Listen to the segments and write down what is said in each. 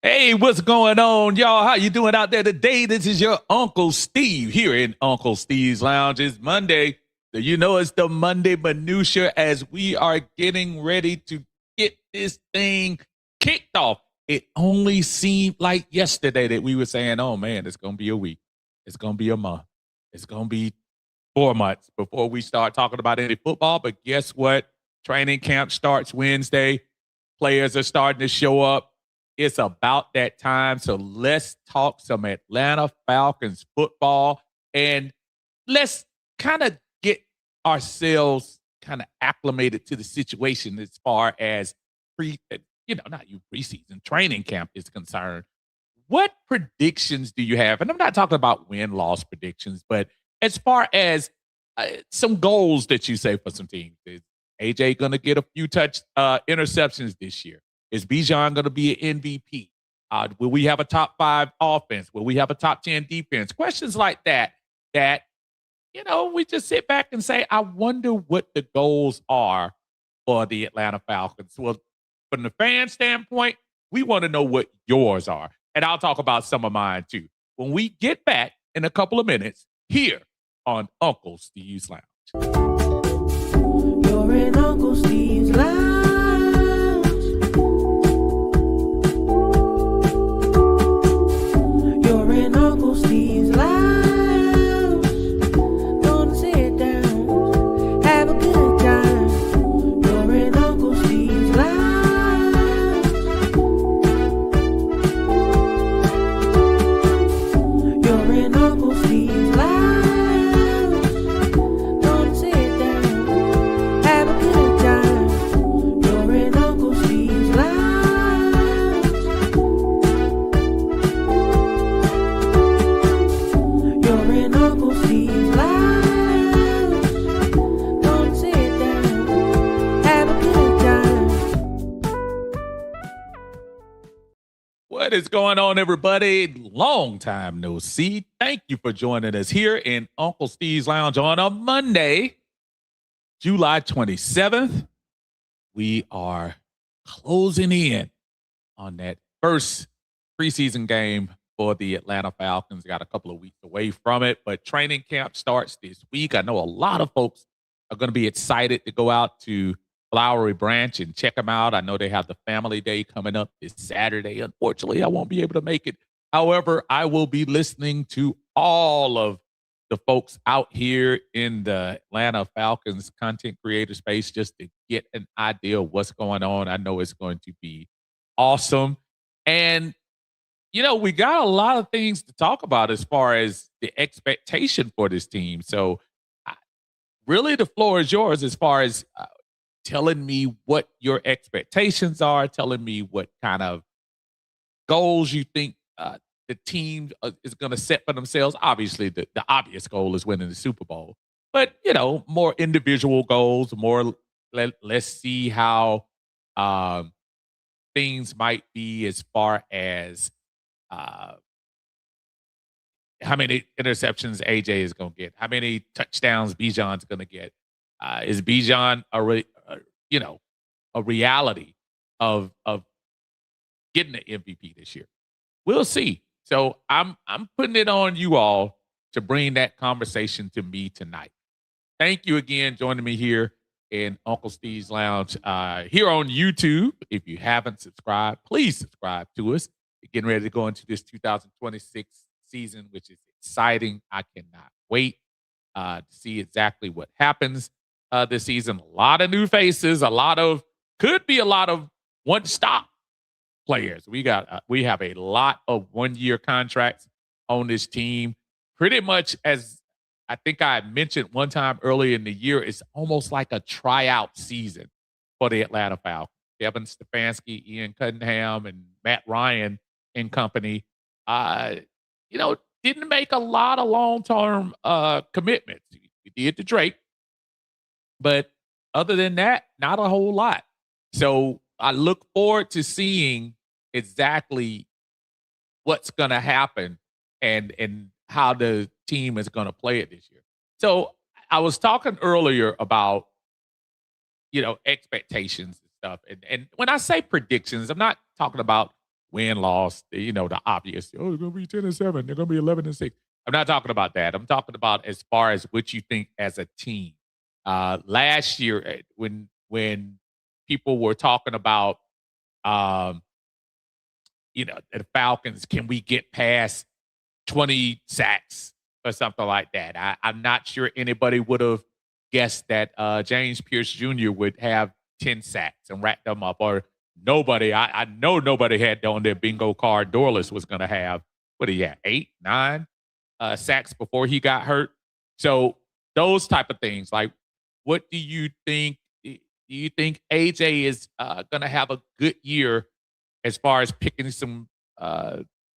Hey, what's going on, y'all? How you doing out there today? This is your Uncle Steve here in Uncle Steve's Lounge. It's Monday. So you know it's the Monday Minutia as we are getting ready to get this thing kicked off. It only seemed like yesterday that we were saying, oh man, it's going to be a week. It's going to be a month. It's going to be 4 months before we start talking about any football. But guess what? Training camp starts Wednesday. Players are starting to show up. It's about that time. So let's talk some Atlanta Falcons football and let's kind of get ourselves kind of acclimated to the situation as far as preseason training camp is concerned. What predictions do you have? And I'm not talking about win-loss predictions, but as far as some goals that you say for some teams. Is AJ going to get a few interceptions this year? Is Bijan going to be an MVP? Will we have a top 5 offense? Will we have a top 10 defense? Questions like that, we just sit back and say, I wonder what the goals are for the Atlanta Falcons. Well, from the fan standpoint, we want to know what yours are. And I'll talk about some of mine too. When we get back in a couple of minutes here on Uncle Steve's Lounge. You're in Uncle Steve's Lounge. You're in Uncle Steve's Lounge. Gonna sit down, have a good time. You're in Uncle Steve's Lounge. You're in Uncle Steve's Lounge. Gonna sit down, have a good time. You're in Uncle Steve's Lounge. You're in Uncle Steve's Lounge. Gonna sit down, have a good time. What is going on, everybody? Long time no see. Thank you for joining us here in Uncle Steve's Lounge on a Monday, July 27th. We are closing in on that first preseason game for the Atlanta Falcons. Got a couple of weeks away from it, but training camp starts this week. I know a lot of folks are going to be excited to go out to Flowery Branch and check them out. I know they have the family day coming up this Saturday. Unfortunately, I won't be able to make it. However, I will be listening to all of the folks out here in the Atlanta Falcons content creator space just to get an idea of what's going on. I know it's going to be awesome. And, we got a lot of things to talk about as far as the expectation for this team. So really the floor is yours as far as telling me what your expectations are, telling me what kind of goals you think the team is going to set for themselves. Obviously, the obvious goal is winning the Super Bowl. But, more individual goals, let's see how things might be as far as how many interceptions AJ is going to get, how many touchdowns Bijan's going to get. Is Bijan a reality of getting the MVP this year? We'll see. So I'm putting it on you all to bring that conversation to me tonight. Thank you again joining me here in Uncle Steve's Lounge here on YouTube. If you haven't subscribed, please subscribe to us. We're getting ready to go into this 2026 season, which is exciting. I cannot wait to see exactly what happens this season. A lot of new faces, could be a lot of one-stop players. We have a lot of one-year contracts on this team. Pretty much, as I think I mentioned one time earlier in the year, it's almost like a tryout season for the Atlanta Falcons. Kevin Stefanski, Ian Cunningham, and Matt Ryan and company, didn't make a lot of long-term commitments. We did to Drake, but other than that, not a whole lot. So I look forward to seeing exactly what's going to happen and how the team is going to play it this year. So I was talking earlier about, expectations and stuff. And when I say predictions, I'm not talking about win-loss, the obvious. Oh, they're going to be 10-7. They're going to be 11-6. I'm not talking about that. I'm talking about as far as what you think as a team. Last year, when people were talking about, the Falcons, can we get past 20 sacks or something like that? I'm not sure anybody would have guessed that James Pierce Jr. would have 10 sacks and rack them up. Or nobody, I know nobody had on their bingo card Dorless was going to have, what do you have, 8, 9 sacks before he got hurt. So those type of things, like, what do you think? Do you think AJ is going to have a good year as far as picking some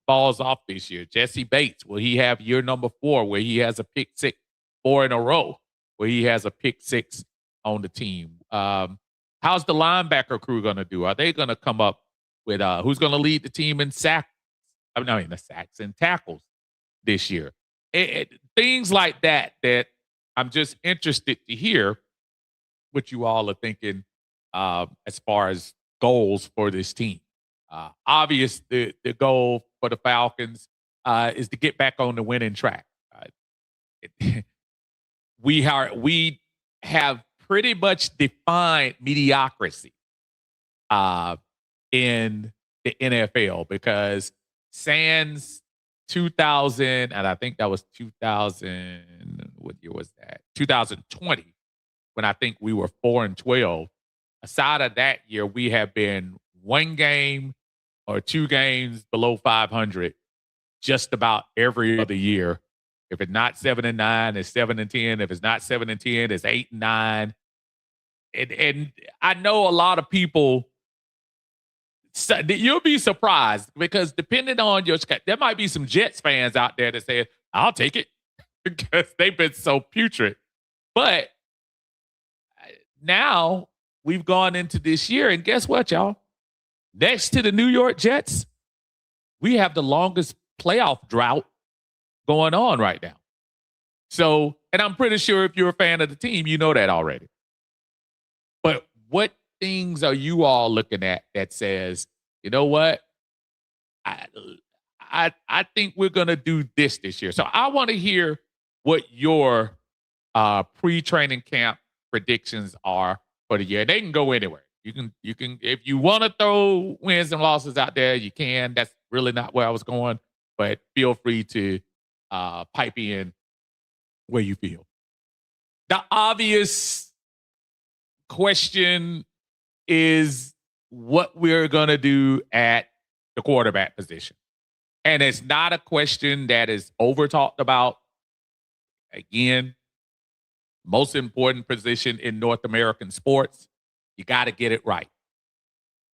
balls off this year? Jesse Bates, will he have year number 4 where he has a pick 6 4 in a row, where he has a pick 6 on the team? How's the linebacker crew going to do? Are they going to come up with who's going to lead the team in sacks? The sacks and tackles this year. Things like that I'm just interested to hear what you all are thinking as far as goals for this team. Obvious, the goal for the Falcons is to get back on the winning track. We have pretty much defined mediocrity in the NFL, because sans 2000, and I think that was 2000. What year was that? 2020, when I think we were 4-12. Aside of that year, we have been 1 game or 2 games below 500 just about every other year. If it's not 7-9, it's 7-10. If it's not 7-10, it's 8-9. And I know a lot of people, you'll be surprised, because depending on there might be some Jets fans out there that say, I'll take it, because they've been so putrid. But now we've gone into this year, and guess what, y'all? Next to the New York Jets, we have the longest playoff drought going on right now. So, and I'm pretty sure if you're a fan of the team, you know that already. But what things are you all looking at that says, you know what? I think we're going to do this year. So I want to hear what your pre-training camp predictions are for the year. They can go anywhere. You can, if you want to throw wins and losses out there, you can. That's really not where I was going, but feel free to pipe in where you feel. The obvious question is what we're going to do at the quarterback position. And it's not a question that is over talked about. Again, most important position in North American sports. You got to get it right.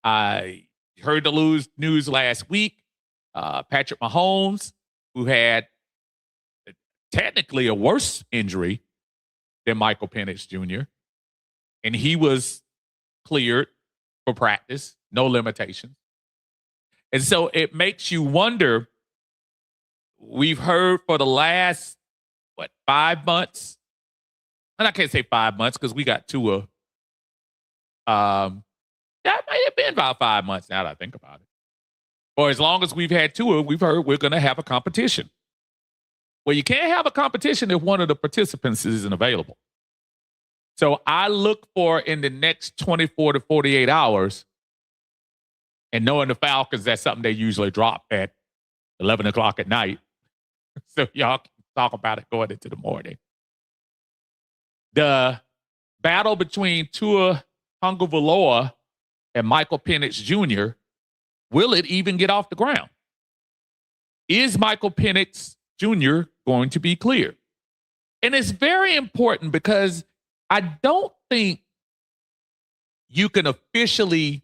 I heard the news last week. Patrick Mahomes, who had technically a worse injury than Michael Penix Jr., and he was cleared for practice, no limitations. And so it makes you wonder, we've heard for the last, 5 months? And I can't say 5 months because we got Tua. That might have been about 5 months now that I think about it. Or as long as we've had Tua, we've heard we're going to have a competition. Well, you can't have a competition if one of the participants isn't available. So I look for in the next 24 to 48 hours, and knowing the Falcons, that's something they usually drop at 11 o'clock at night. So y'all can talk about it going into the morning. The battle between Tua Tagovailoa and Michael Penix Jr., will it even get off the ground? Is Michael Penix Jr. going to be cleared? And it's very important because I don't think you can officially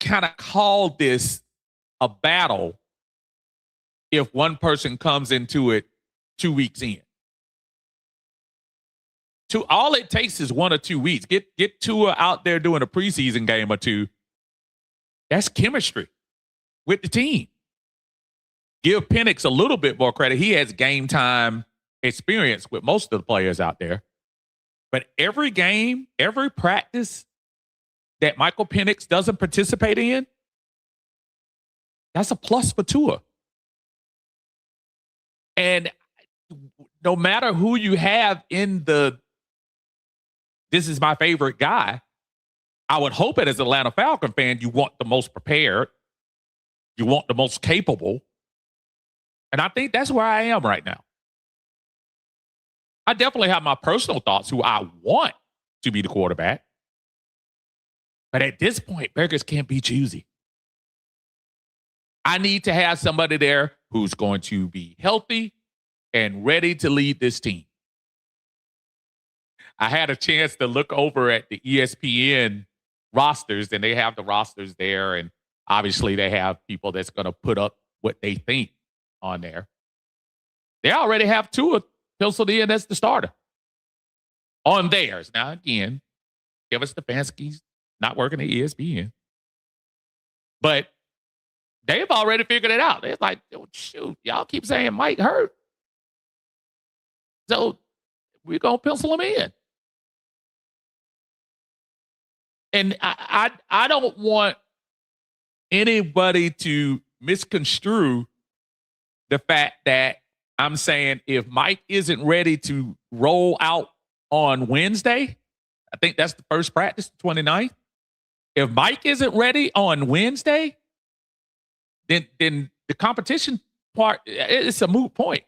kind of call this a battle if one person comes into it 2 weeks in. All it takes is 1 or 2 weeks. Get Tua out there doing a preseason game or two. That's chemistry with the team. Give Penix a little bit more credit. He has game time experience with most of the players out there. But every game, every practice that Michael Penix doesn't participate in, That's a plus for Tua. And no matter who you have in this is my favorite guy, I would hope it as an Atlanta Falcon fan, you want the most prepared, you want the most capable. And I think that's where I am right now. I definitely have my personal thoughts who I want to be the quarterback. But at this point, beggars can't be choosy. I need to have somebody there who's going to be healthy and ready to lead this team. I had a chance to look over at the ESPN rosters, and they have the rosters there. And obviously, they have people that's going to put up what they think on there. They already have Tua penciled in as the starter on theirs. Now, again, Kevin Stefanski's not working at ESPN. But they've already figured it out. They're like, oh, shoot, y'all keep saying Mike hurt. So we're going to pencil him in. And I don't want anybody to misconstrue the fact that I'm saying if Mike isn't ready to roll out on Wednesday, I think that's the first practice, the 29th. If Mike isn't ready on Wednesday, then the competition part, it's a moot point.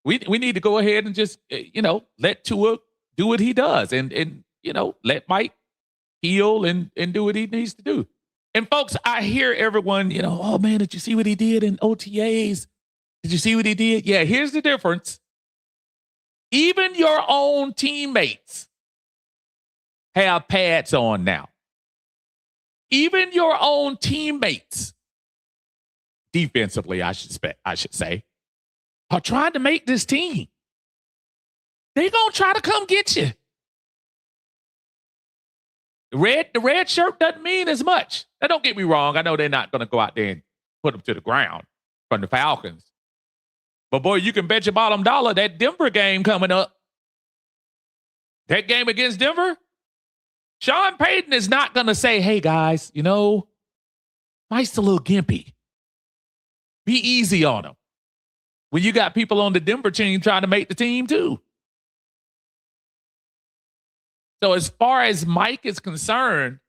We need to go ahead and just, let Tua do what he does and let Mike heal and do what he needs to do. And folks, I hear everyone, oh man, did you see what he did in OTAs? Did you see what he did? Yeah, here's the difference. Even your own teammates have pads on now. Even your own teammates, defensively, I should say, are trying to make this team. They're going to try to come get you. The red shirt doesn't mean as much. Now, don't get me wrong. I know they're not going to go out there and put them to the ground from the Falcons. But, boy, you can bet your bottom dollar that Denver game coming up, that game against Denver, Sean Payton is not going to say, hey, guys, Mike's a little gimpy. Be easy on him. When you got people on the Denver team trying to make the team, too. So as far as Mike is concerned,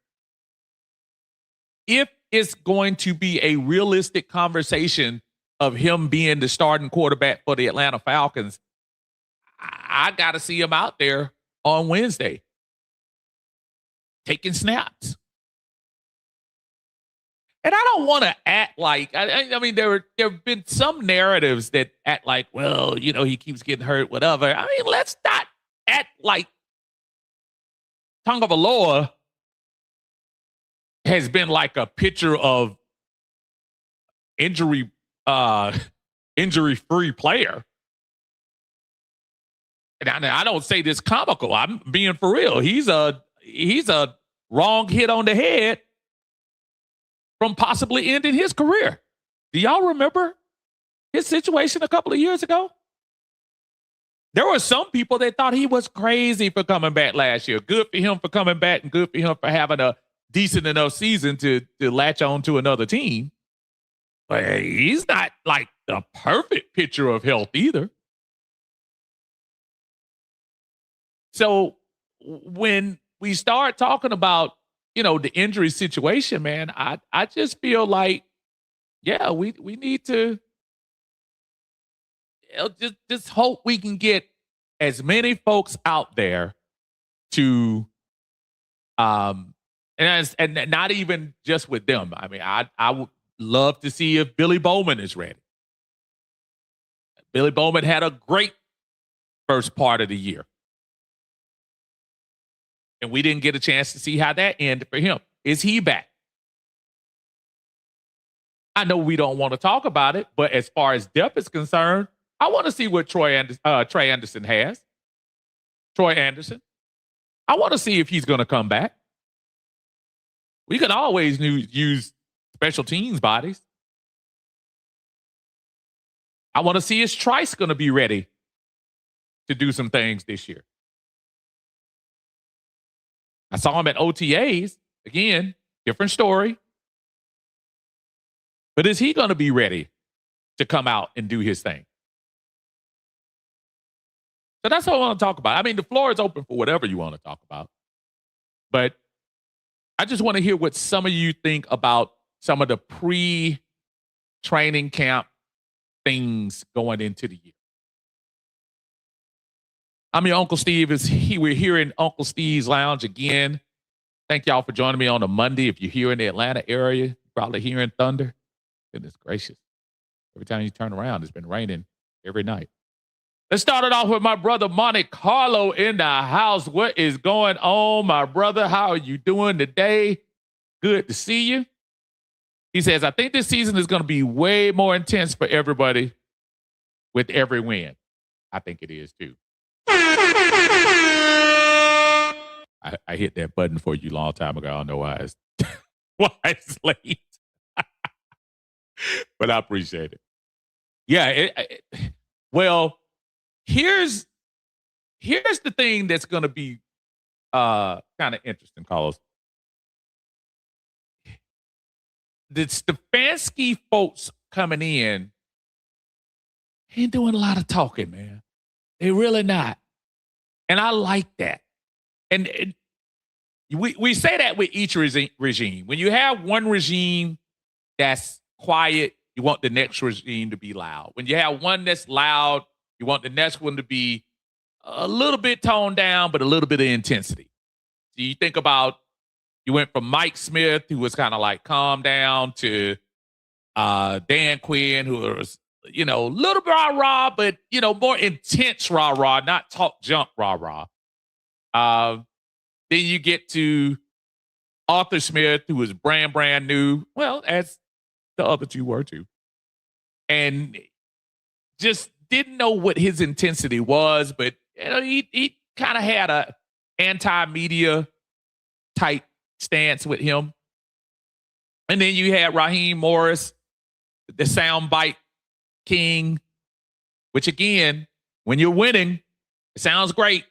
if it's going to be a realistic conversation of him being the starting quarterback for the Atlanta Falcons, I got to see him out there on Wednesday taking snaps. And I don't want to act like, I mean, there have been some narratives that act like, well, he keeps getting hurt, whatever. I mean, let's not act like Tagovailoa has been like a picture of injury-free player. And I don't say this comical. I'm being for real. He's a wrong hit on the head from possibly ending his career. Do y'all remember his situation a couple of years ago? There were some people that thought he was crazy for coming back last year. Good for him for coming back and good for him for having a decent enough season to latch on to another team. But he's not like the perfect picture of health either. So when we start talking about, the injury situation, man, I just feel like, yeah, we need to just hope we can get as many folks out there to, and not even just with them. I mean, I would love to see if Billy Bowman is ready. Billy Bowman had a great first part of the year. And we didn't get a chance to see how that ended for him. Is he back? I know we don't want to talk about it, but as far as depth is concerned, I want to see what Trey Anderson has. Troy Anderson. I want to see if he's going to come back. We can always use special teams bodies. I want to see is Trice going to be ready to do some things this year. I saw him at OTAs. Again, different story. But is he going to be ready to come out and do his thing? So that's what I want to talk about. I mean, the floor is open for whatever you want to talk about. But I just want to hear what some of you think about some of the pre-training camp things going into the year. I'm your Uncle Steve. We're here in Uncle Steve's Lounge again. Thank y'all for joining me on a Monday. If you're here in the Atlanta area, you're probably hearing thunder. Goodness gracious. Every time you turn around, it's been raining every night. Let's start it off with my brother Monte Carlo in the house. What is going on, my brother? How are you doing today? Good to see you. He says, I think this season is going to be way more intense for everybody with every win. I think it is too. I hit that button for you a long time ago. I don't know why it's late. But I appreciate it. Yeah. Well, here's the thing that's going to be kind of interesting, Carlos. The Stefanski folks coming in ain't doing a lot of talking, man. They really not. And I like that. And we say that with each regime. When you have one regime that's quiet, you want the next regime to be loud. When you have one that's loud, you want the next one to be a little bit toned down, but a little bit of intensity. So you think about, you went from Mike Smith, who was kind of like calm down, to Dan Quinn, who was, a little rah-rah, but, more intense rah-rah, not talk junk rah-rah. Then you get to Arthur Smith, who was brand new. Well, as the other two were too. And just didn't know what his intensity was, but he kind of had a anti-media type stance with him. And then you had Raheem Morris, the soundbite king, which again, when you're winning, it sounds great.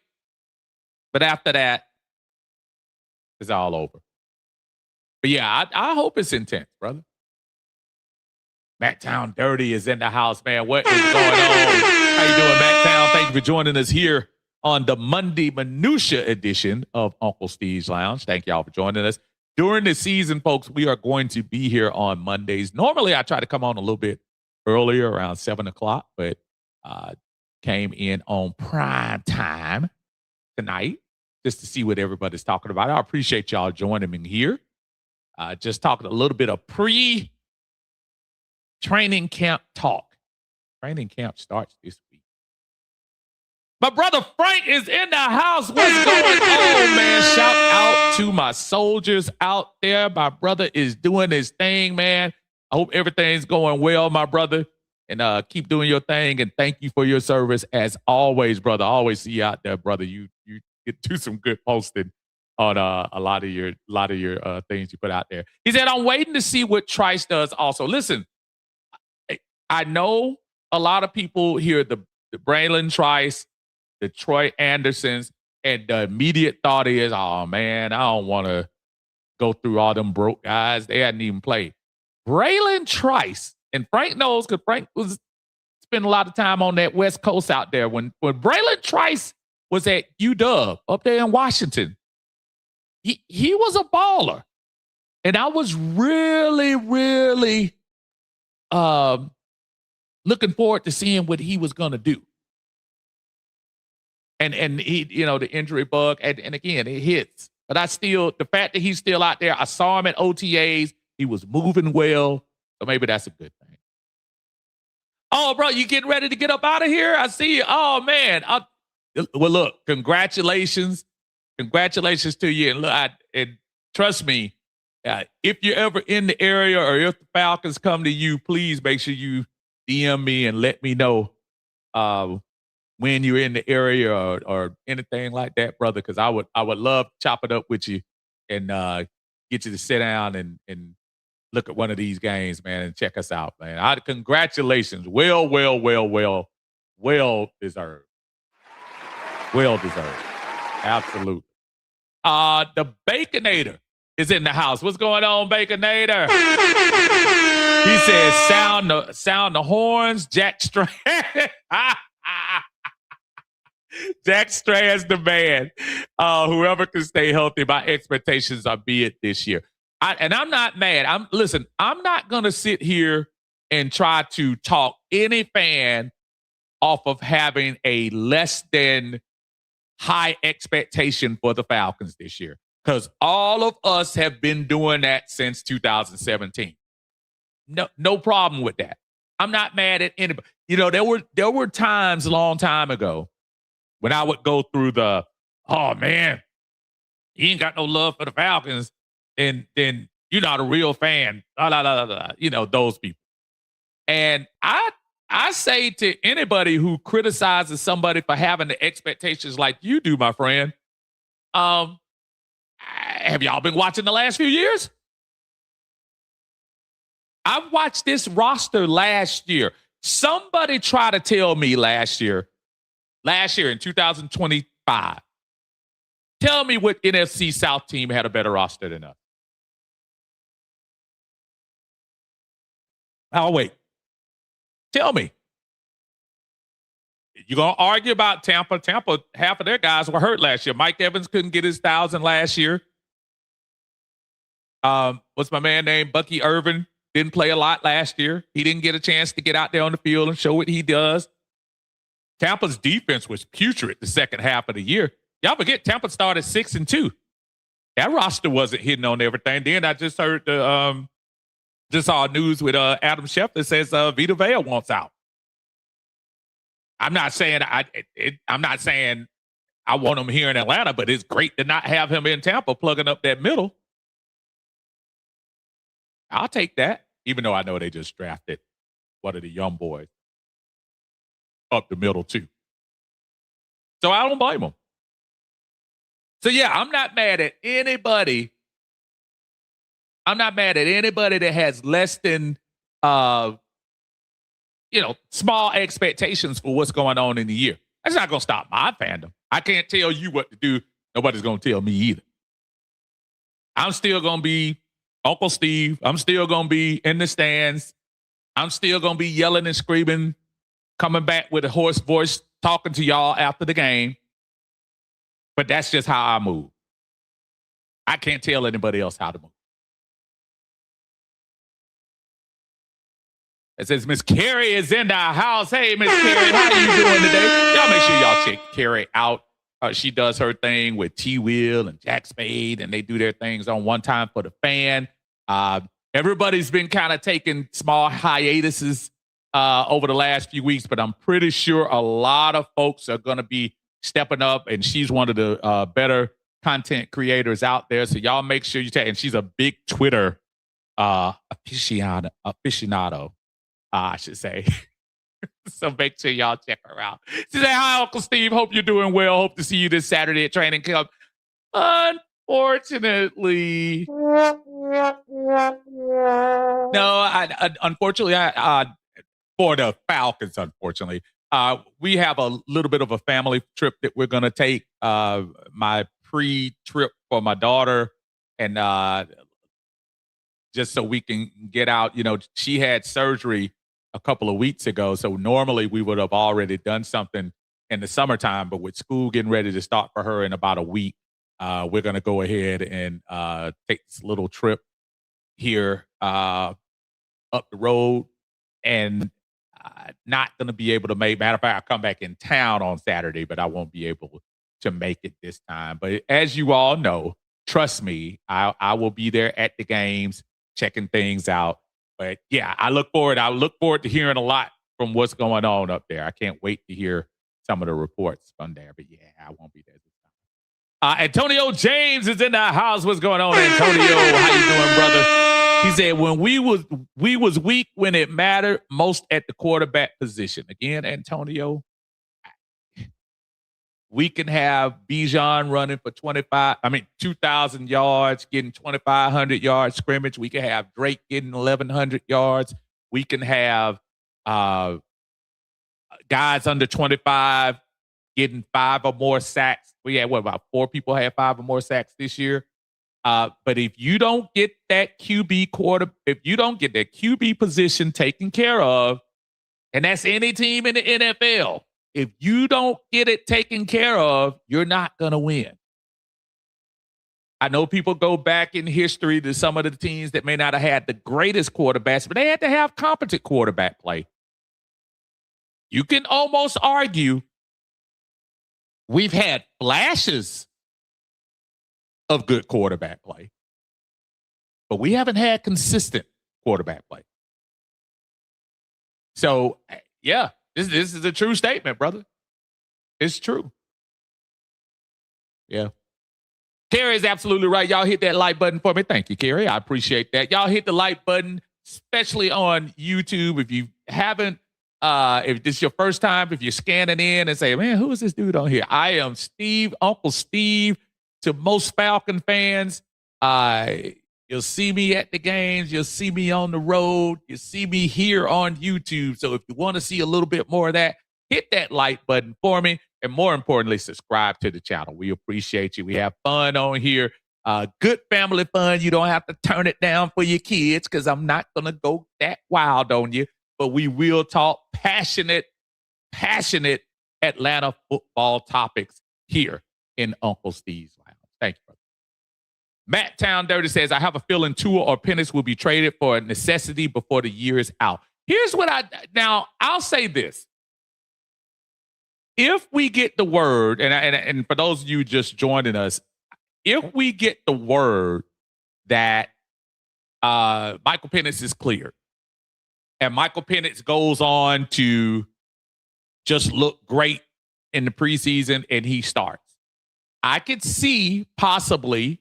But after that, it's all over. But yeah, I hope it's intense, brother. Mactown Dirty is in the house, man. What is going on? How you doing, Mactown? Thank you for joining us here on the Monday Minutia edition of Uncle Steve's Lounge. Thank y'all for joining us. During the season, folks, we are going to be here on Mondays. Normally, I try to come on a little bit earlier, around 7 o'clock, but came in on prime time tonight just to see what everybody's talking about. I appreciate y'all joining me here. Just talking a little bit of training camp talk. Training camp starts this week. My brother Frank is in the house. What's going on, man? Shout out to my soldiers out there. My brother is doing his thing, man. I hope everything's going well, my brother. And keep doing your thing. And thank you for your service as always, brother. I always see you out there, brother. You do some good posting on a lot of your things you put out there. He said, I'm waiting to see what Trice does also. Listen, I know a lot of people hear the Braylon Trice, the Troy Andersons, and the immediate thought is, oh, man, I don't want to go through all them broke guys. They hadn't even played. Braylon Trice, and Frank knows because Frank was spending a lot of time on that West Coast out there. When Braylon Trice was at UW up there in Washington, he was a baller. And I was really, really looking forward to seeing what he was going to do. And he, the injury bug, and again, it hits. But the fact that he's still out there, I saw him at OTAs. He was moving well. So maybe that's a good thing. Oh, bro, you getting ready to get up out of here? I see you. Oh, man. Well, look, congratulations. Congratulations to you. And look, and trust me, if you're ever in the area or if the Falcons come to you, please make sure you DM me and let me know when you're in the area or anything like that, brother, because I would love to chop it up with you and get you to sit down and look at one of these games, man, and check us out, man. Congratulations. Well deserved. Well deserved. Absolutely. The Baconator. is in the house. What's going on, Baconator? He says, sound the horns, Jack Strand. Jack Strand's the man. Whoever can stay healthy, my expectations are be it this year. And I'm not mad. I'm not gonna sit here and try to talk any fan off of having a less than high expectation for the Falcons this year. Because all of us have been doing that since 2017. No problem with that. I'm not mad at anybody. You know, there were times a long time ago when I would go through oh man, you ain't got no love for the Falcons, and then you're not a real fan. You know, those people. And I say to anybody who criticizes somebody for having the expectations like you do, my friend, have y'all been watching the last few years? I've watched this roster last year. Somebody tried to tell me last year in 2025, tell me what NFC South team had a better roster than us. I'll wait. Tell me. You're going to argue about Tampa. Tampa, half of their guys were hurt last year. Mike Evans couldn't get his 1,000 last year. What's my man named? Bucky Irvin didn't play a lot last year. He didn't get a chance to get out there on the field and show what he does. Tampa's defense was putrid the second half of the year. Y'all forget Tampa started 6-2. That roster wasn't hitting on everything. Then I just heard just saw news with Adam Schefter says Vita Vea wants out. I'm not saying I'm not saying I want him here in Atlanta, but it's great to not have him in Tampa plugging up that middle. I'll take that, even though I know they just drafted one of the young boys up the middle too. So I don't blame them. So yeah, I'm not mad at anybody. I'm not mad at anybody that has less than small expectations for what's going on in the year. That's not going to stop my fandom. I can't tell you what to do. Nobody's going to tell me either. I'm still going to be Uncle Steve. I'm still going to be in the stands. I'm still going to be yelling and screaming, coming back with a hoarse voice, talking to y'all after the game. But that's just how I move. I can't tell anybody else how to move. It says, Miss Carrie is in the house. Hey, Miss Carrie, how you doing today? Y'all make sure y'all check Carrie out. She does her thing with T-Will and Jack Spade, and they do their things on One Time for the Fan. Everybody's been kind of taking small hiatuses over the last few weeks, but I'm pretty sure a lot of folks are going to be stepping up, and she's one of the better content creators out there. So y'all make sure you check. And she's a big Twitter aficionado. I should say. So make sure y'all check her out. She said, hi, Uncle Steve. Hope you're doing well. Hope to see you this Saturday at training camp. Unfortunately. Unfortunately, for the Falcons, unfortunately. We have a little bit of a family trip that we're going to take. My pre-trip for my daughter. And just so we can get out. You know, she had surgery a couple of weeks ago. So normally we would have already done something in the summertime, but with school getting ready to start for her in about a week, we're going to go ahead and take this little trip here up the road, and not going to be able to make, matter of fact, I'll come back in town on Saturday, but I won't be able to make it this time. But as you all know, trust me, I will be there at the games, checking things out. But yeah, I look forward to hearing a lot from what's going on up there. I can't wait to hear some of the reports from there. But yeah, I won't be there this time. Antonio James is in the house. What's going on, Antonio? How you doing, brother? He said, when we was weak when it mattered most at the quarterback position. Again, Antonio, we can have Bijan running for 2,000 yards, getting 2,500 yards scrimmage. We can have Drake getting 1,100 yards. We can have guys under 25 getting 5 or more sacks. We had, about 4 people had 5 or more sacks this year. But if you don't get that if you don't get that QB position taken care of, and that's any team in the NFL, if you don't get it taken care of, you're not going to win. I know people go back in history to some of the teams that may not have had the greatest quarterbacks, but they had to have competent quarterback play. You can almost argue we've had flashes of good quarterback play, but we haven't had consistent quarterback play. So, yeah, this is a true statement, brother. It's true. Yeah. Carrie is absolutely right. Y'all hit that like button for me. Thank you, Carrie. I appreciate that. Y'all hit the like button, especially on YouTube. If you haven't, if this is your first time, if you're scanning in and say, man, who is this dude on here? I am Steve, Uncle Steve. To most Falcon fans, you'll see me at the games. You'll see me on the road. You'll see me here on YouTube. So if you want to see a little bit more of that, hit that like button for me. And more importantly, subscribe to the channel. We appreciate you. We have fun on here. Good family fun. You don't have to turn it down for your kids because I'm not going to go that wild on you. But we will talk passionate Atlanta football topics here in Uncle Steve's Lounge. Thank you, brother. Matt Town Dirty says, I have a feeling Tua or Penix will be traded for a necessity before the year is out. Here's what I'll say this. If we get the word, and for those of you just joining us, if we get the word that Michael Penix is cleared, and Michael Penix goes on to just look great in the preseason and he starts, I could see possibly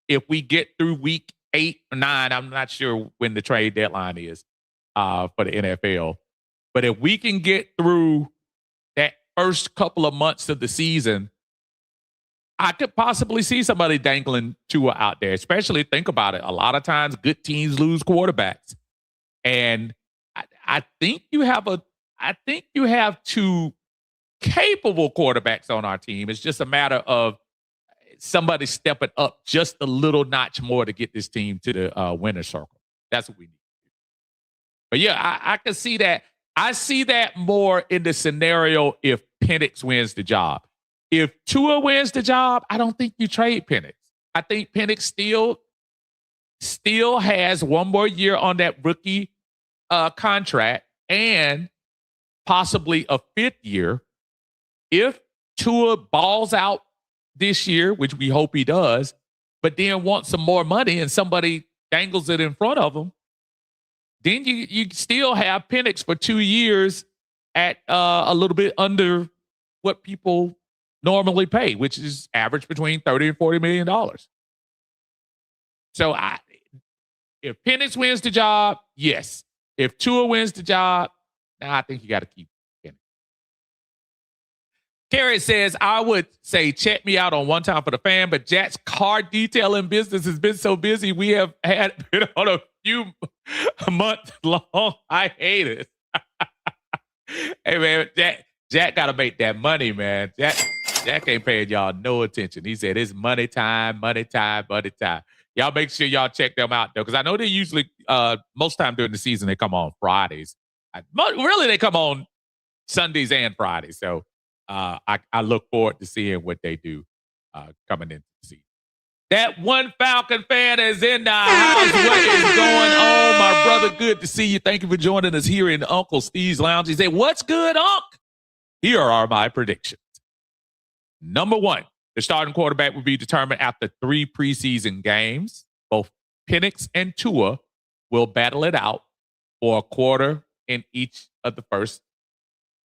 if we get through week 8 or 9, I'm not sure when the trade deadline is for the NFL, but if we can get through that first couple of months of the season, I could possibly see somebody dangling Tua out there, especially think about it. A lot of times good teams lose quarterbacks. And I think you have two capable quarterbacks on our team. It's just a matter of somebody stepping up just a little notch more to get this team to the winner's circle. That's what we need. But yeah, I can see that. I see that more in the scenario if Penix wins the job. If Tua wins the job, I don't think you trade Penix. I think Penix still has one more year on that rookie contract and possibly a 5th year. If Tua balls out this year, which we hope he does, but then wants some more money and somebody dangles it in front of him, then you still have Penix for 2 years at a little bit under what people normally pay, which is average between $30 and $40 million. So if Penix wins the job, yes. If Tua wins the job, I think you got to keep Penix. Carrie says, I would say check me out on One Time for the Fan, but Jack's car detailing business has been so busy. We have been on a few months long. I hate it. Hey, man, Jack got to make that money, man. Jack ain't paying y'all no attention. He said it's money time, money time, money time. Y'all make sure y'all check them out, though, because I know they usually, most time during the season, they come on Fridays. Really, they come on Sundays and Fridays. So I look forward to seeing what they do coming into the season. That one Falcon fan is in the house. What is going on, my brother? Good to see you. Thank you for joining us here in Uncle Steve's Lounge. He said, what's good, Unc? Here are my predictions. Number 1, the starting quarterback will be determined after 3 preseason games. Both Penix and Tua will battle it out for a quarter in each in the first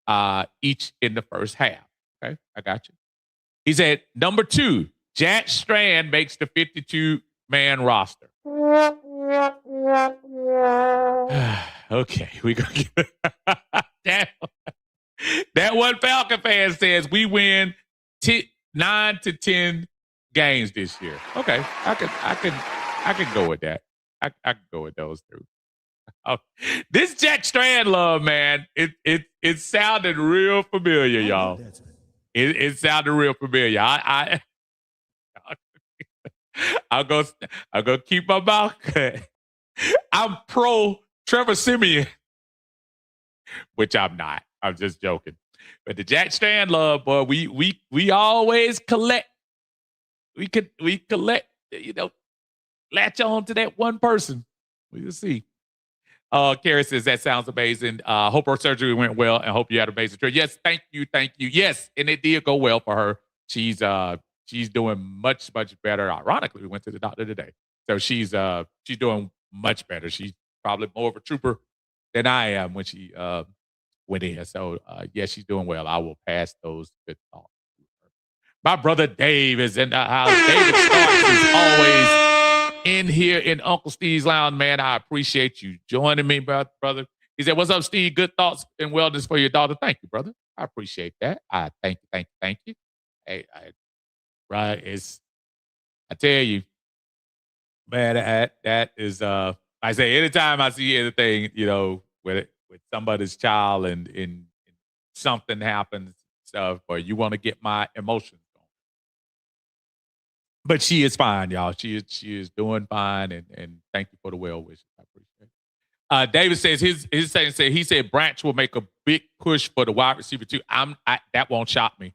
half. Okay, I got you. He said, number 2, Jack Strand makes the 52-man roster. Okay, we gonna get that one Falcon fan says we win 9 to 10 games this year. Okay, I can go with that. I can go with those 2. Oh, this Jack Strand love, man. It sounded real familiar, y'all. It sounded real familiar. I'll go keep my mouth cut. I'm pro Trevor Siemian, which I'm not. I'm just joking. But the Jack Strand love, boy, we always collect. We collect, latch on to that one person. We'll see. Carrie says that sounds amazing. Hope her surgery went well and hope you had an amazing trip. Yes, thank you. Yes, and it did go well for her. She's doing much better. Ironically, we went to the doctor today, so she's doing much better. She's probably more of a trooper than I am when she went in. So yeah, she's doing well. I will pass those good thoughts. My brother Dave is in the house. David Starks is always in here in Uncle Steve's Lounge. Man, I appreciate you joining me, brother. He said, "What's up, Steve? Good thoughts and wellness for your daughter." Thank you, brother. I appreciate that. I thank you. Hey, right? I tell you, man, that is I say anytime I see anything, with somebody's child and something happens, stuff, or you want to get my emotions on. But she is fine, y'all. She is doing fine, and thank you for the well wishes. I appreciate it. David says his saying he said Branch will make a big push for the wide receiver too. That won't shock me.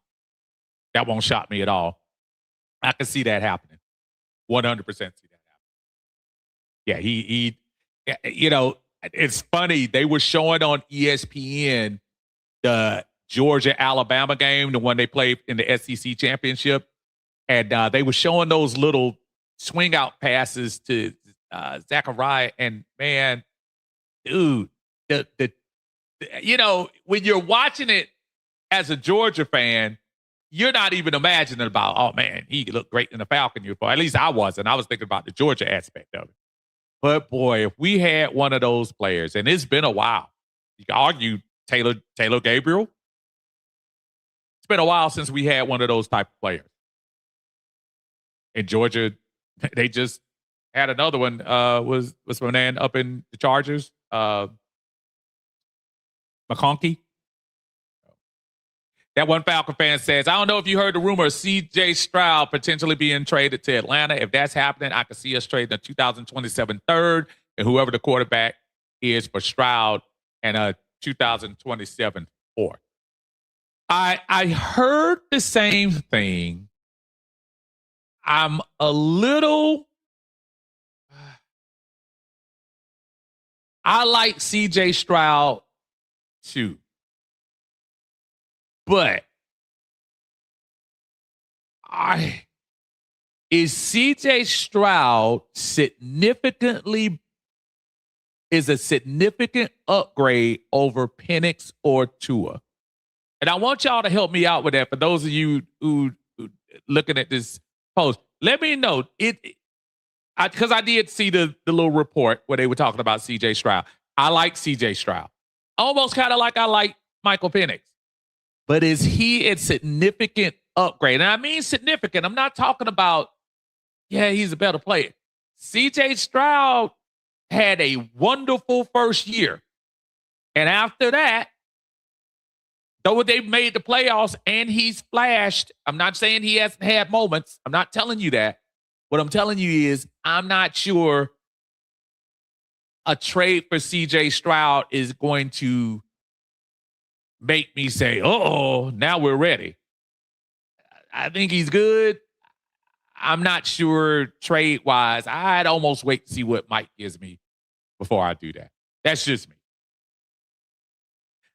That won't shock me at all. I can see that happening. 100% see that happening. Yeah, he it's funny. They were showing on ESPN the Georgia-Alabama game, the one they played in the SEC championship. And they were showing those little swing out passes to Zachariah. And man, dude, when you're watching it as a Georgia fan, you're not even imagining about, oh man, he looked great in the Falcon uniform. At least I wasn't. I was thinking about the Georgia aspect of it. But boy, if we had one of those players, and it's been a while, you can argue Taylor Gabriel. It's been a while since we had one of those type of players. In Georgia, they just had another one. Was my man up in the Chargers? McConkey. That one Falcon fan says, I don't know if you heard the rumor of C.J. Stroud potentially being traded to Atlanta. If that's happening, I could see us trading the 2027 third and whoever the quarterback is for Stroud and a 2027 fourth. I heard the same thing. I'm a little. I like C.J. Stroud too. But is C.J. Stroud is a significant upgrade over Penix or Tua? And I want y'all to help me out with that. For those of you who looking at this post, let me know because I did see the little report where they were talking about C.J. Stroud. I like C.J. Stroud, almost kind of like I like Michael Penix. But is he a significant upgrade? And I mean significant. I'm not talking about, he's a better player. C.J. Stroud had a wonderful first year. And after that, though they made the playoffs and he's flashed, I'm not saying he hasn't had moments. I'm not telling you that. What I'm telling you is I'm not sure a trade for C.J. Stroud is going to make me say, now we're ready. I think he's good. I'm not sure trade-wise. I'd almost wait to see what Mike gives me before I do that. That's just me.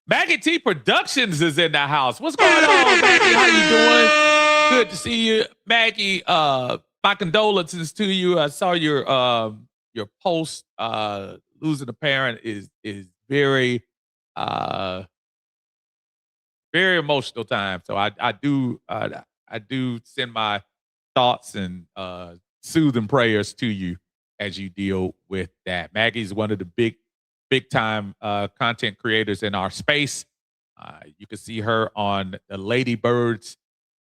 Maggie T Productions is in the house. What's going on, Maggie? How you doing? Good to see you. Maggie, my condolences to you. I saw your post. Losing a parent is very very emotional time. So I do send my thoughts and soothing prayers to you as you deal with that. Maggie's one of the big time content creators in our space. You can see her on the Ladybirds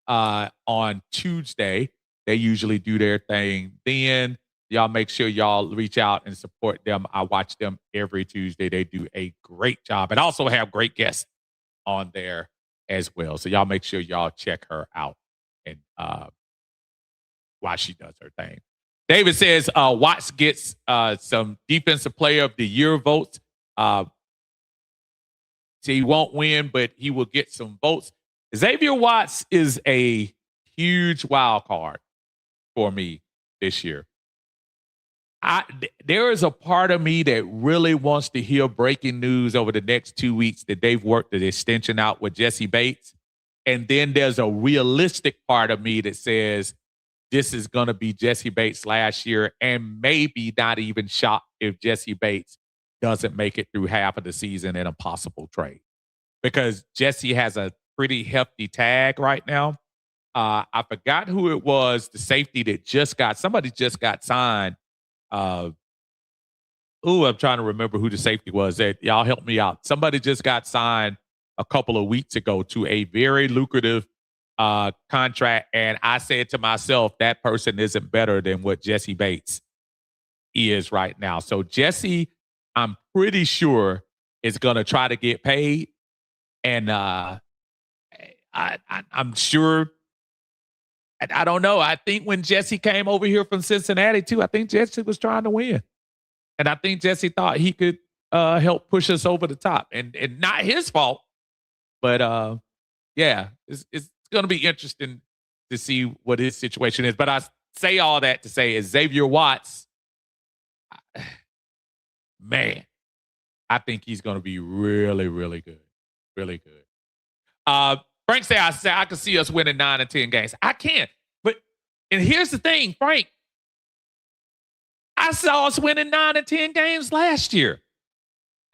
on Tuesday. They usually do their thing then. Y'all make sure y'all reach out and support them. I watch them every Tuesday. They do a great job and also have great guests on there as well. So y'all make sure y'all check her out and while she does her thing. David says Watts gets some Defensive Player of the Year votes. So he won't win, but he will get some votes. Xavier Watts is a huge wild card for me this year. There is a part of me that really wants to hear breaking news over the next 2 weeks that they've worked the extension out with Jesse Bates. And then there's a realistic part of me that says this is going to be Jesse Bates last year, and maybe not even shocked if Jesse Bates doesn't make it through half of the season in a possible trade. Because Jesse has a pretty hefty tag right now. I forgot who it was, the safety that somebody just got signed. I'm trying to remember who the safety was. Y'all help me out. Somebody just got signed a couple of weeks ago to a very lucrative contract, and I said to myself, that person isn't better than what Jesse Bates is right now. So Jesse, I'm pretty sure, is going to try to get paid, and I'm sure. I don't know. I think when Jesse came over here from Cincinnati too, I think Jesse was trying to win. And I think Jesse thought he could help push us over the top. And not his fault. But yeah, it's going to be interesting to see what his situation is. But I say all that to say is Xavier Watts, man, I think he's going to be really, really good. Really good. Frank said, I could see us winning 9 or 10 games. I can't. And here's the thing, Frank. I saw us winning 9 or 10 games last year.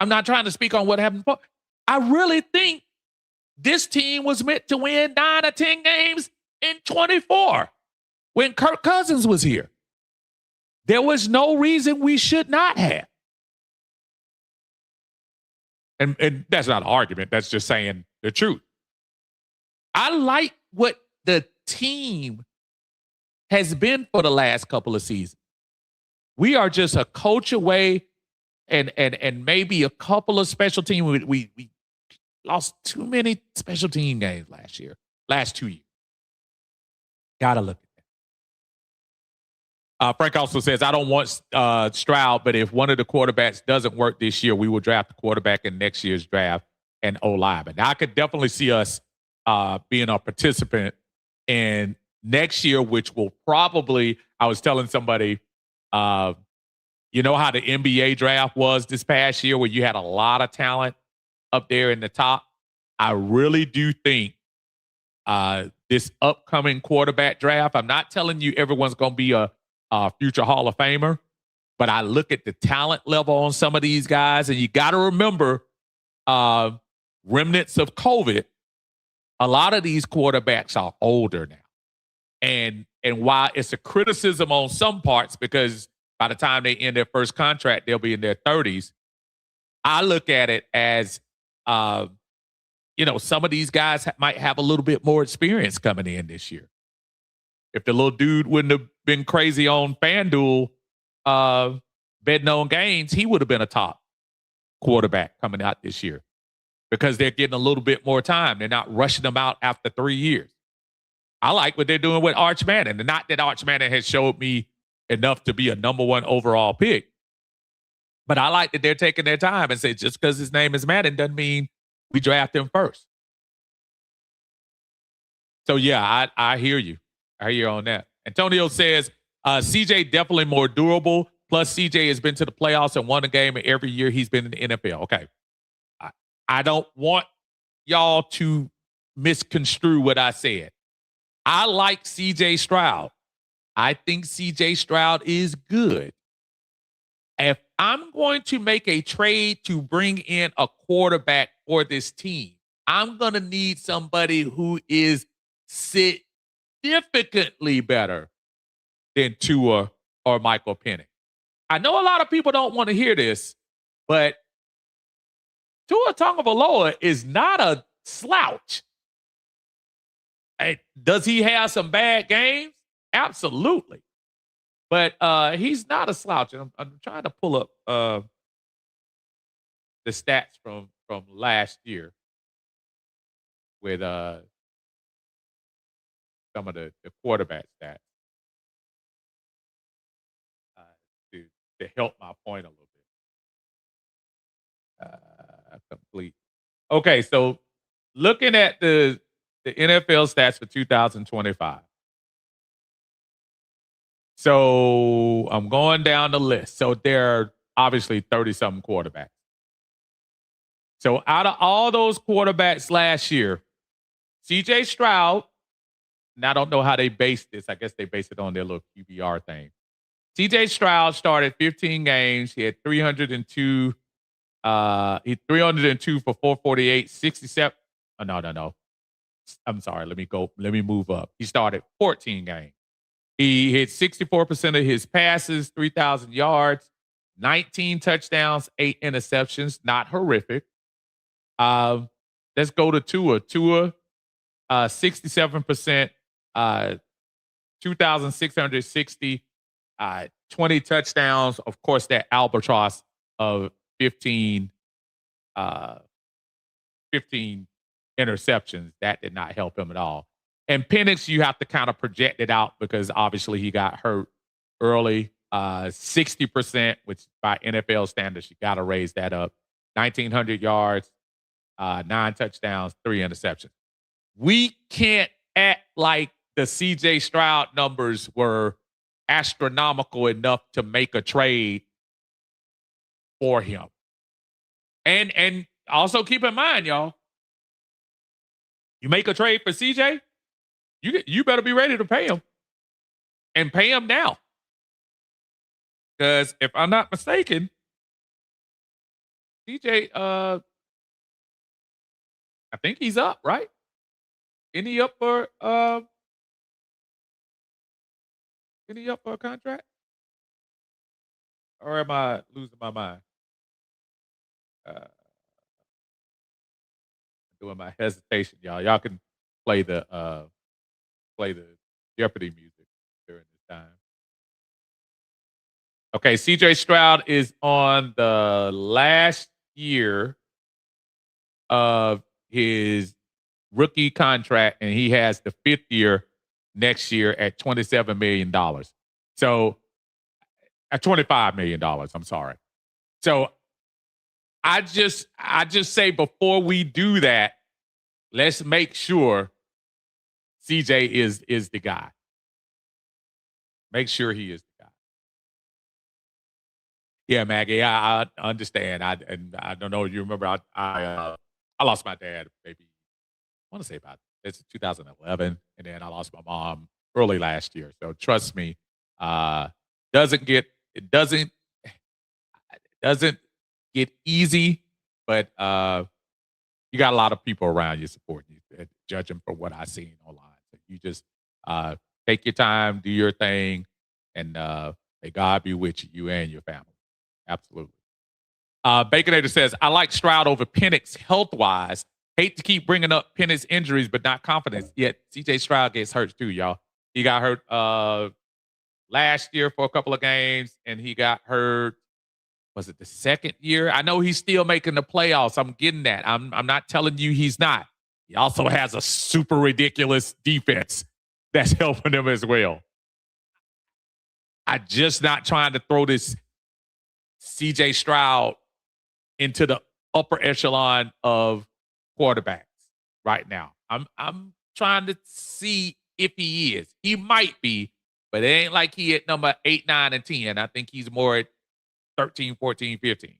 I'm not trying to speak on what happened before. I really think this team was meant to win 9 or 10 games in 24 when Kirk Cousins was here. There was no reason we should not have. And that's not an argument. That's just saying the truth. I like what the team has been for the last couple of seasons. We are just a coach away and maybe a couple of special teams. We lost too many special team games last 2 years. Gotta look at that. Frank also says, I don't want Stroud, but if one of the quarterbacks doesn't work this year, we will draft the quarterback in next year's draft and O-lineman. Now, I could definitely see us being a participant in next year, which will probably, I was telling somebody, you know how the NBA draft was this past year where you had a lot of talent up there in the top? I really do think this upcoming quarterback draft, I'm not telling you everyone's going to be a future Hall of Famer, but I look at the talent level on some of these guys, and you got to remember remnants of COVID. A lot of these quarterbacks are older now. And while it's a criticism on some parts, because by the time they end their first contract, they'll be in their 30s, I look at it as, some of these guys might have a little bit more experience coming in this year. If the little dude wouldn't have been crazy on FanDuel betting on games, he would have been a top quarterback coming out this year because they're getting a little bit more time. They're not rushing them out after 3 years. I like what they're doing with Arch Manning. And not that Arch Manning has showed me enough to be a number 1 overall pick. But I like that they're taking their time and say just because his name is Manning doesn't mean we draft him first. So, yeah, I hear you. I hear you on that. Antonio says, CJ definitely more durable. Plus, CJ has been to the playoffs and won a game every year he's been in the NFL. Okay. I don't want y'all to misconstrue what I said. I like C.J. Stroud. I think C.J. Stroud is good. If I'm going to make a trade to bring in a quarterback for this team, I'm going to need somebody who is significantly better than Tua or Michael Penix. I know a lot of people don't want to hear this, but Tua Tagovailoa is not a slouch. Hey, does he have some bad games? Absolutely. But he's not a slouch. And I'm trying to pull up the stats from last year with some of the quarterback stats. to help my point a little bit. Complete. Okay, so looking at the NFL stats for 2025. So I'm going down the list. So there are obviously 30-something quarterbacks. So out of all those quarterbacks last year, CJ Stroud, and I don't know how they based this. I guess they based it on their little QBR thing. CJ Stroud started 15 games. He had 302. He 302 for 448, 67. Oh, no. I'm sorry. Let me move up. He started 14 games. He hit 64% of his passes, 3,000 yards, 19 touchdowns, 8 interceptions. Not horrific. Let's go to Tua. Tua, 67%, 2,660, 20 touchdowns. Of course, that albatross of 15 interceptions. That did not help him at all. And Penix, you have to kind of project it out because obviously he got hurt early. 60%, which by NFL standards, you got to raise that up. 1,900 yards, 9 touchdowns, 3 interceptions. We can't act like the CJ Stroud numbers were astronomical enough to make a trade for him. And also keep in mind, y'all, you make a trade for CJ, you better be ready to pay him. And pay him now. Because if I'm not mistaken, CJ, I think he's up, right? Isn't he up for a contract? Or am I losing my mind? Doing my hesitation, y'all. Y'all can play the Jeopardy music during this time. Okay, CJ Stroud is on the last year of his rookie contract, and he has the 5th year next year at $27 million. So at $25 million, I'm sorry. So I just say before we do that, let's make sure CJ is the guy. Make sure he is the guy. Yeah, Maggie, I understand. I don't know if you remember. I lost my dad maybe I want to say about it's 2011, and then I lost my mom early last year. So trust me, it doesn't get easy, but you got a lot of people around you supporting you, judging from what I've seen online. So you just take your time, do your thing, and may God be with you and your family. Absolutely. Baconator says, I like Stroud over Penix health-wise. Hate to keep bringing up Penix injuries, but not confidence. Yet CJ Stroud gets hurt too, y'all. He got hurt last year for a couple of games, and he got hurt, was it the 2nd year? I know he's still making the playoffs. I'm getting that. I'm not telling you he's not. He also has a super ridiculous defense that's helping him as well. I'm just not trying to throw this CJ Stroud into the upper echelon of quarterbacks right now. I'm trying to see if he is. He might be, but it ain't like he at number 8, 9, and 10. I think he's more at 13, 14, 15.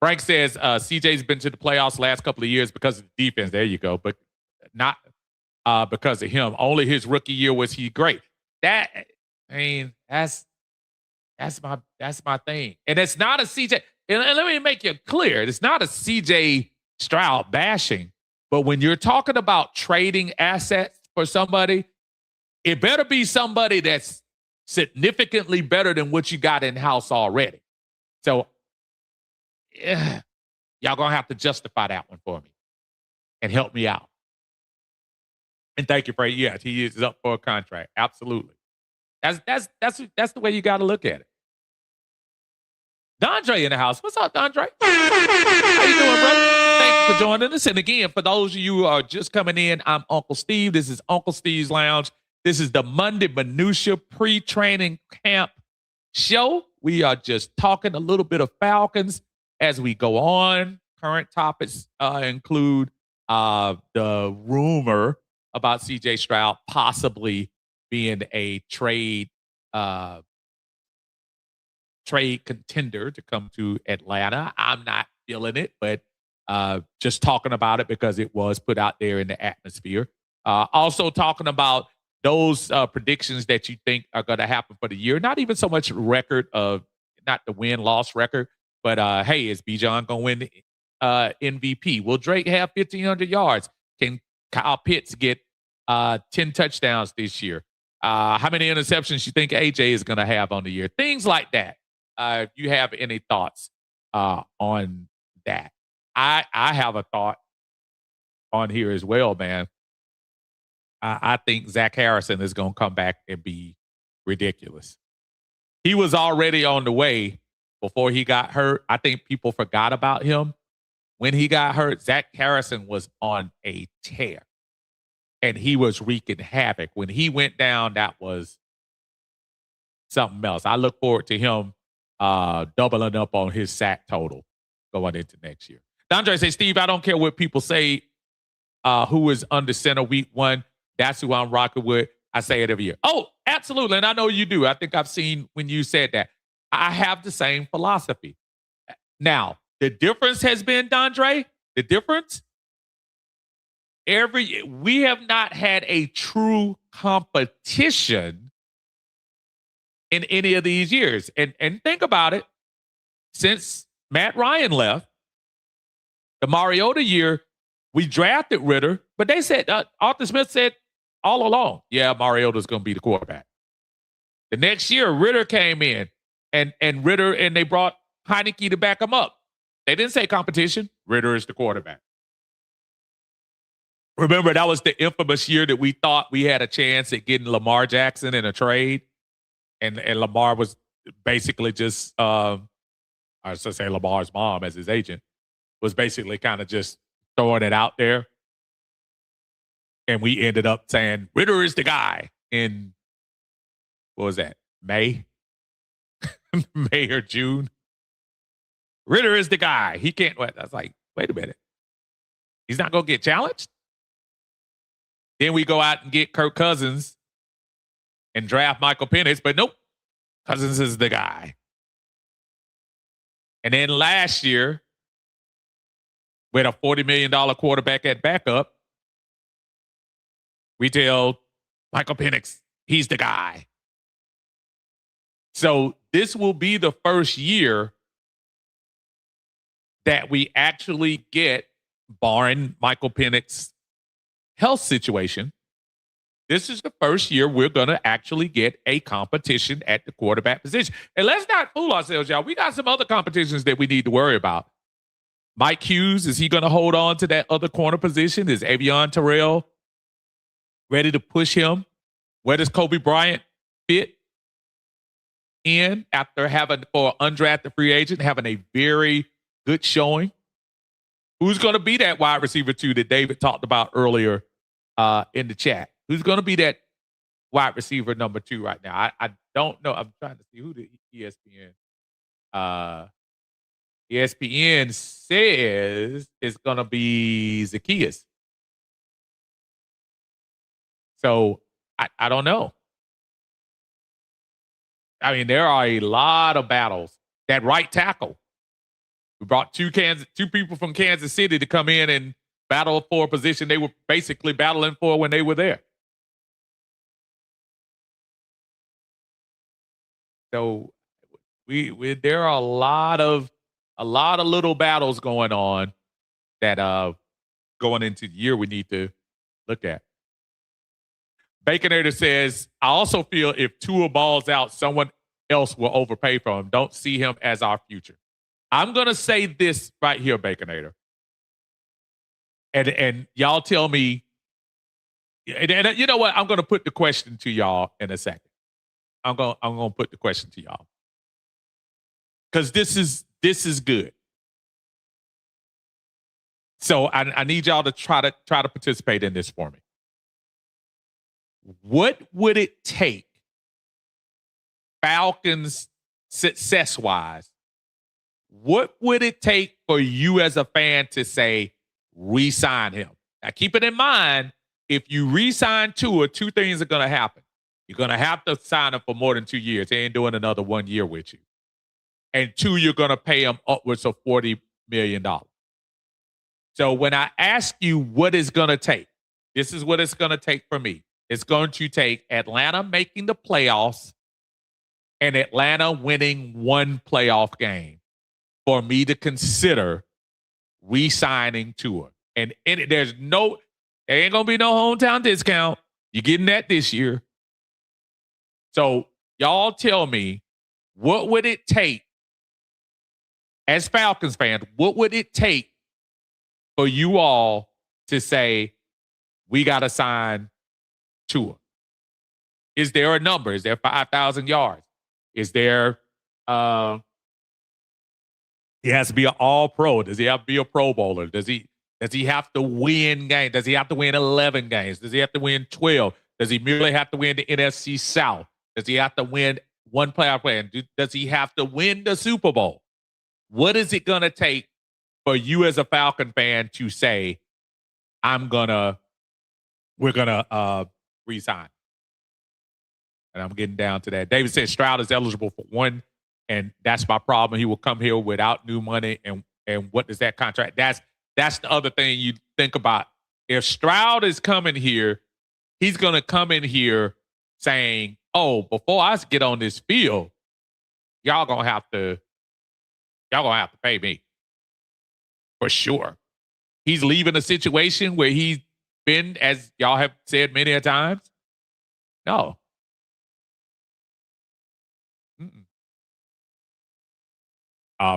Frank says CJ's been to the playoffs last couple of years because of the defense. There you go. But not because of him. Only his rookie year was he great. That's my thing. And it's not a CJ. And let me make it clear. It's not a CJ Stroud bashing. But when you're talking about trading assets for somebody, it better be somebody that's significantly better than what you got in-house already. So, y'all going to have to justify that one for me and help me out. And thank you, Frank. Yes, he is up for a contract. Absolutely. That's the way you got to look at it. Dondre in the house. What's up, Dondre? How you doing, brother? Thank you for joining us. And again, for those of you who are just coming in, I'm Uncle Steve. This is Uncle Steve's Lounge. This is the Monday Minutia pre-training camp show. We are just talking a little bit of Falcons as we go on. Current topics include the rumor about C.J. Stroud possibly being a trade contender to come to Atlanta. I'm not feeling it, but just talking about it because it was put out there in the atmosphere. Also talking about those predictions that you think are going to happen for the year. Not even so much record of, not the win-loss record, but hey, is Bijan going to win the MVP? Will Drake have 1,500 yards? Can Kyle Pitts get 10 touchdowns this year? How many interceptions you think AJ is going to have on the year? Things like that. If you have any thoughts on that. I have a thought on here as well, man. I think Zach Harrison is going to come back and be ridiculous. He was already on the way before he got hurt. I think people forgot about him. When he got hurt, Zach Harrison was on a tear. And he was wreaking havoc. When he went down, that was something else. I look forward to him doubling up on his sack total going into next year. Dondre says, Steve, I don't care what people say who is under center week 1. That's who I'm rocking with. I say it every year. Oh, absolutely. And I know you do. I think I've seen when you said that. I have the same philosophy. Now, the difference has been, Dondre, the difference, we have not had a true competition in any of these years. And think about it. Since Matt Ryan left, the Mariota year, we drafted Ritter, but they said, Arthur Smith said all along, yeah, Mariota's going to be the quarterback. The next year, Ritter came in, and Ritter, and they brought Heineke to back him up. They didn't say competition. Ritter is the quarterback. Remember, that was the infamous year that we thought we had a chance at getting Lamar Jackson in a trade, and Lamar was basically just, I should say Lamar's mom as his agent, was basically kind of just throwing it out there. And we ended up saying, Ritter is the guy in, what was that, May? May or June? Ritter is the guy. He can't, I was like, wait a minute. He's not going to get challenged? Then we go out and get Kirk Cousins and draft Michael Penix, but nope, Cousins is the guy. And then last year, with a $40 million quarterback at backup, we tell Michael Penix, he's the guy. So this will be the first year that we actually get, barring Michael Penix's health situation, this is the first year we're going to actually get a competition at the quarterback position. And let's not fool ourselves, y'all. We got some other competitions that we need to worry about. Mike Hughes, is he going to hold on to that other corner position? Is Avion Terrell ready to push him? Where does Kobe Bryant fit in after having, for undrafted free agent, having a very good showing? Who's going to be that wide receiver 2 that David talked about earlier in the chat? Who's going to be that wide receiver number 2 right now? I don't know. I'm trying to see who the ESPN. ESPN says it's going to be Zacchaeus. So I don't know. I mean, there are a lot of battles. That right tackle. We brought two people from Kansas City to come in and battle for a position they were basically battling for when they were there. So there are a lot of little battles going on that going into the year we need to look at. Baconator says, I also feel if Tua balls out, someone else will overpay for him. Don't see him as our future. I'm going to say this right here, Baconator. And y'all tell me, and you know what? I'm going to put the question to y'all in a second. I'm going to put the question to y'all. Because this is good. So I need y'all to try to participate in this for me. What would it take Falcons success-wise, what would it take for you as a fan to say, re-sign him? Now, keep it in mind, if you re-sign Tua, two things are going to happen. You're going to have to sign him for more than 2 years. He ain't doing another 1 year with you. And two, you're going to pay him upwards of $40 million. So when I ask you what it's going to take, this is what it's going to take for me. It's going to take Atlanta making the playoffs and Atlanta winning one playoff game for me to consider re-signing Tua. And there ain't going to be no hometown discount. You're getting that this year. So y'all tell me, what would it take as Falcons fans, what would it take for you all to say, we got to sign Tua? Is there a number? Is there 5,000 yards? Is there, he has to be an all-pro. Does he have to be a Pro Bowler? Does he have to win games? Does he have to win 11 games? Does he have to win 12? Does he merely have to win the NFC South? Does he have to win one playoff game? Does he have to win the Super Bowl? What is it going to take for you as a Falcon fan to say, we're going to resign? And I'm getting down to that. David said Stroud is eligible for one, and that's my problem. He will come here without new money. And what does that contract? That's the other thing you think about. If Stroud is coming here, he's going to come in here saying, oh, before I get on this field, y'all going to have to pay me. For sure. He's leaving a situation where he's been, as y'all have said many a times. No.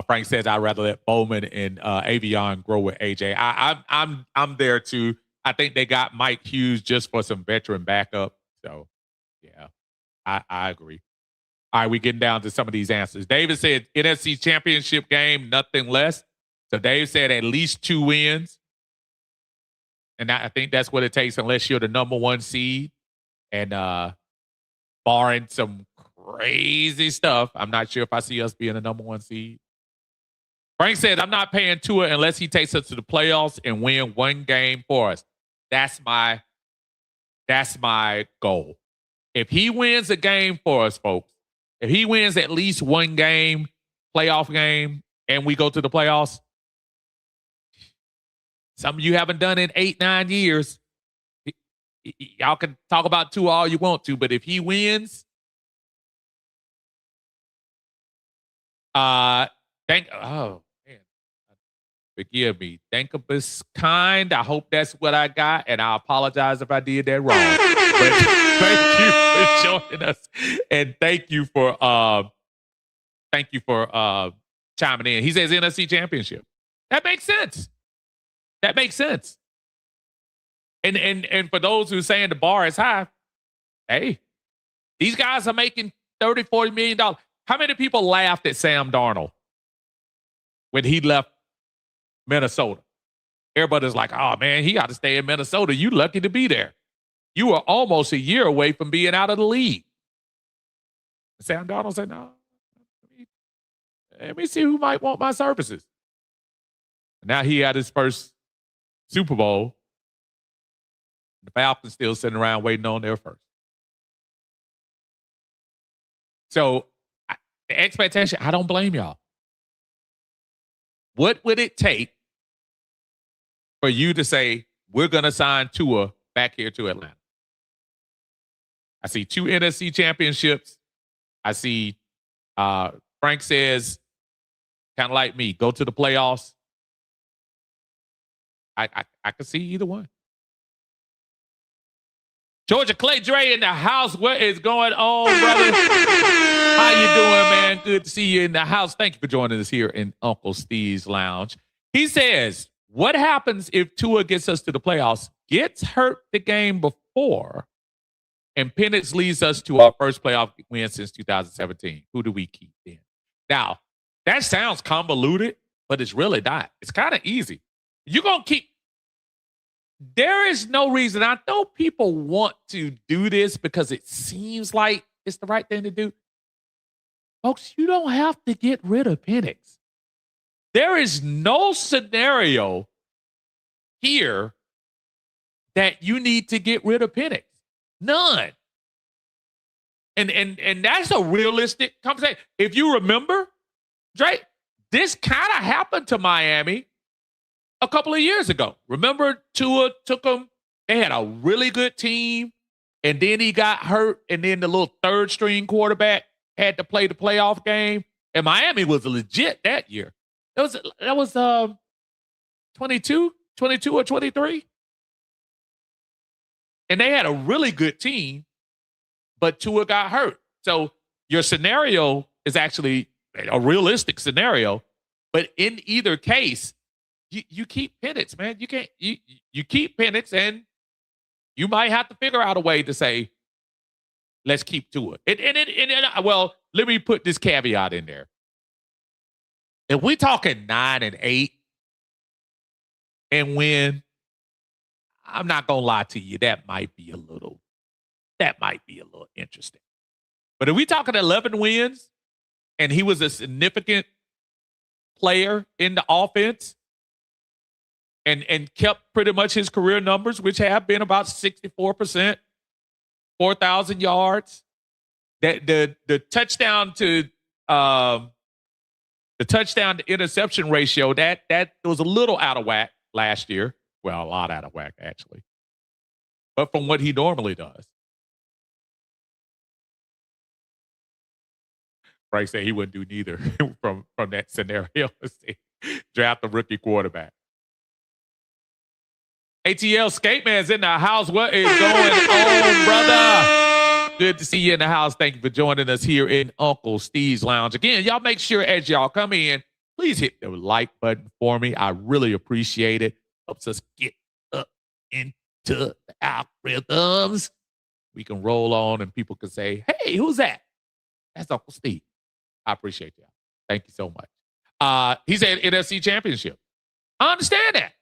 Frank says I'd rather let Bowman and Avion grow with AJ. I'm there too. I think they got Mike Hughes just for some veteran backup. So yeah, I agree. All right, we're getting down to some of these answers. David said NFC Championship game, nothing less. So Dave said at least 2 wins. And I think that's what it takes unless you're the number 1 seed. And barring some crazy stuff, I'm not sure if I see us being the number 1 seed. Frank said, I'm not paying Tua unless he takes us to the playoffs and win one game for us. That's my goal. If he wins a game for us, folks, if he wins at least one game, playoff game, and we go to the playoffs, something you haven't done in 8-9 years. Y'all can talk about Tua all you want to, but if he wins, oh man, forgive me. Thinkabus kind. I hope that's what I got, and I apologize if I did that wrong. But thank you for joining us, and thank you for chiming in. He says NFC Championship. That makes sense. That makes sense. And for those who are saying the bar is high, hey, these guys are making $30, $40 million. How many people laughed at Sam Darnold when he left Minnesota? Everybody's like, oh, man, he got to stay in Minnesota. You lucky to be there. You were almost a year away from being out of the league. Sam Darnold said, no, let me see who might want my services. Now he had his first Super Bowl. The Falcons still sitting around waiting on their first. So the expectation, I don't blame y'all. What would it take for you to say, we're going to sign Tua back here to Atlanta? I see 2 NFC championships. I see Frank says, kind of like me, go to the playoffs. I can see either one. Georgia Clay Dre in the house. What is going on, brother? How you doing, man? Good to see you in the house. Thank you for joining us here in Uncle Steve's Lounge. He says, what happens if Tua gets us to the playoffs, gets hurt the game before, and Penix leads us to our first playoff win since 2017? Who do we keep then? Now, that sounds convoluted, but it's really not. It's kind of easy. You're going to keep. There is no reason. I know people want to do this because it seems like it's the right thing to do. Folks, you don't have to get rid of Penix. There is no scenario here that you need to get rid of Penix. None. And that's a realistic conversation. If you remember, Drake, this kind of happened to Miami a couple of years ago. Remember, Tua took them. They had a really good team, and then he got hurt, and then the little third-string quarterback had to play the playoff game, and Miami was legit that year. That was 22 or 23. And they had a really good team, but Tua got hurt. So your scenario is actually a realistic scenario, but in either case, you keep Penix, man. You can't you keep Penix, and you might have to figure out a way to say, let's keep Tua. Well, let me put this caveat in there. If we're talking 9-8 and win, I'm not gonna lie to you, that might be a little interesting. But if we talking 11 wins and he was a significant player in the offense and kept pretty much his career numbers, which have been about 64%, 4,000 yards, that the touchdown to interception ratio, that was a little out of whack last year. Well, a lot out of whack, actually. But from what he normally does. Frank said he wouldn't do neither from that scenario. Draft a rookie quarterback. ATL Skateman's in the house. What is going on, brother? Good to see you in the house. Thank you for joining us here in Uncle Steve's Lounge. Again, y'all make sure as y'all come in, please hit the like button for me. I really appreciate it. Helps us get up into the algorithms. We can roll on and people can say, hey, who's that? That's Uncle Steve. I appreciate that. Thank you so much. He said NFC Championship. I understand that.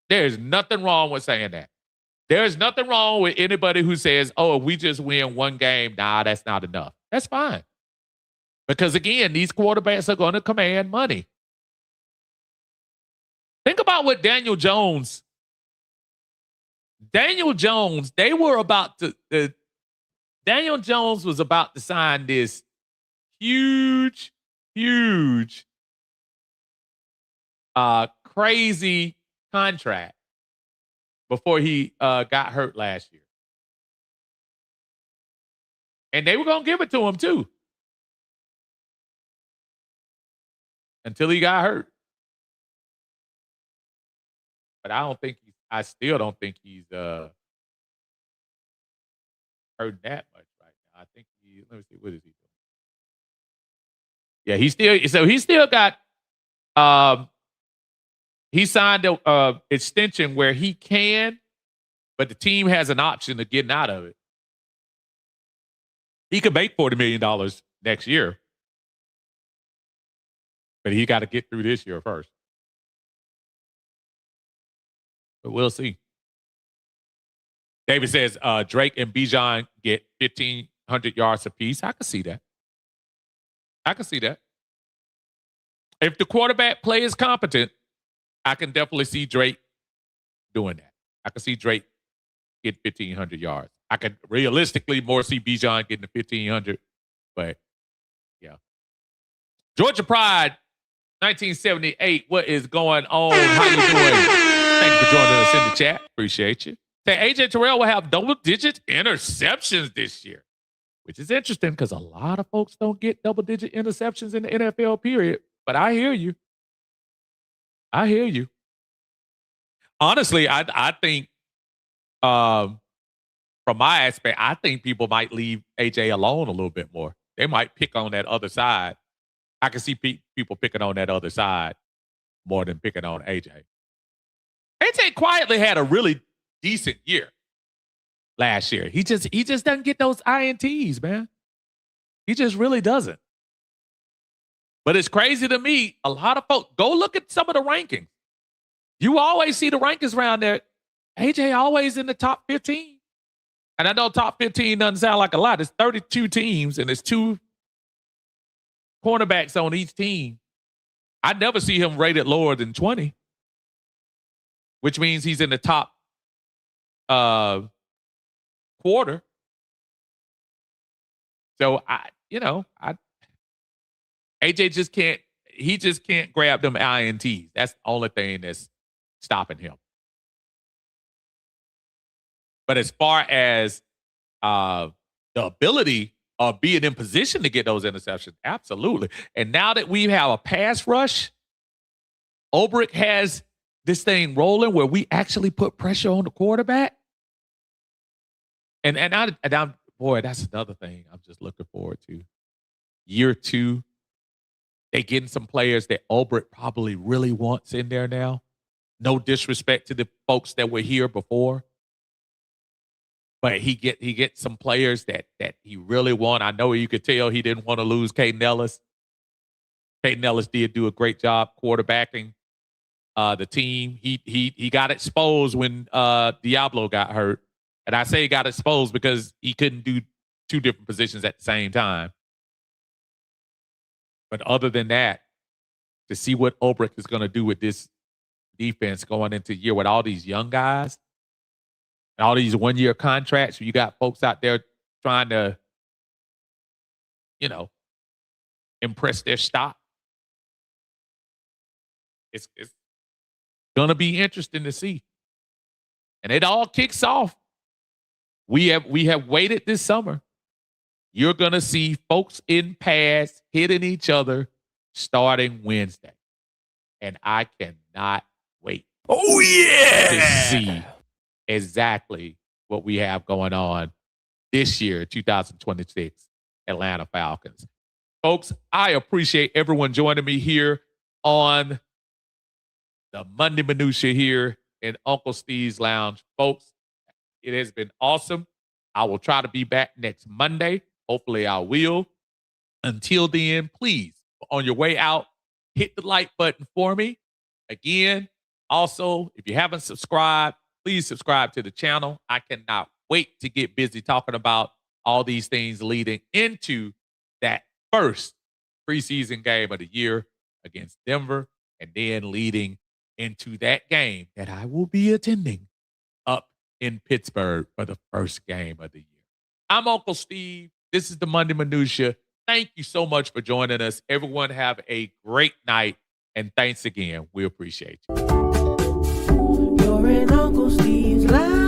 There's nothing wrong with saying that. There's nothing wrong with anybody who says, oh, if we just win one game, nah, that's not enough. That's fine. Because again, these quarterbacks are going to command money. Think about what Daniel Jones, Daniel Jones was about to sign this huge, crazy contract before he got hurt last year. And they were going to give it to him too. Until he got hurt. But I still don't think he's hurting that much right now. I think let me see, what is he doing? Yeah, he still got he signed a extension where he can, but the team has an option of getting out of it. He could make $40 million next year. But he got to get through this year first. But we'll see. David says Drake and Bijan get 1,500 yards apiece. I can see that. If the quarterback play is competent, I can definitely see Drake doing that. I can see Drake get 1,500 yards. I could realistically more see Bijan getting the 1,500. But, yeah. Georgia Pride, 1978. What is going on? How you doing? Thank you for joining us in the chat. Appreciate you. Say AJ Terrell will have double-digit interceptions this year, which is interesting because a lot of folks don't get double-digit interceptions in the NFL period. But I hear you. Honestly, I think, from my aspect, I think people might leave AJ alone a little bit more. They might pick on that other side. I can see people picking on that other side more than picking on AJ. AJ quietly had a really decent year last year. He just doesn't get those INTs, man. He just really doesn't. But it's crazy to me. A lot of folks, go look at some of the rankings. You always see the rankings around there. AJ always in the top 15. And I know top 15 doesn't sound like a lot. It's 32 teams and it's two cornerbacks on each team, I never see him rated lower than 20, which means he's in the top quarter. So AJ just can't grab them INTs. That's the only thing that's stopping him. But as far as the ability of being in position to get those interceptions, absolutely. And now that we have a pass rush, Ulbrich has this thing rolling where we actually put pressure on the quarterback. And I'm boy, that's another thing I'm just looking forward to. Year 2, they getting some players that Ulbrich probably really wants in there now. No disrespect to the folks that were here before. But he gets some players that he really want. I know you could tell he didn't want to lose Caden Ellis. Caden Ellis did do a great job quarterbacking the team. He got exposed when Diablo got hurt. And I say he got exposed because he couldn't do 2 different positions at the same time. But other than that, to see what Ulbrich is going to do with this defense going into the year with all these young guys, and all these one-year contracts, you got folks out there trying to, impress their stock. It's going to be interesting to see. And it all kicks off. We have waited this summer. You're going to see folks in pads hitting each other starting Wednesday. And I cannot wait. Oh, yeah! To see exactly what we have going on this year, 2026, Atlanta Falcons. Folks, I appreciate everyone joining me here on the Monday Minutia here in Uncle Steve's Lounge. Folks, it has been awesome. I will try to be back next Monday. Hopefully I will. Until then, please, on your way out, hit the like button for me. Again, also, if you haven't subscribed, please subscribe to the channel. I cannot wait to get busy talking about all these things leading into that first preseason game of the year against Denver, and then leading into that game that I will be attending up in Pittsburgh for the first game of the year. I'm Uncle Steve. This is the Monday Minutia. Thank you so much for joining us. Everyone have a great night, and thanks again. We appreciate you. You're in Uncle Steve's Lounge.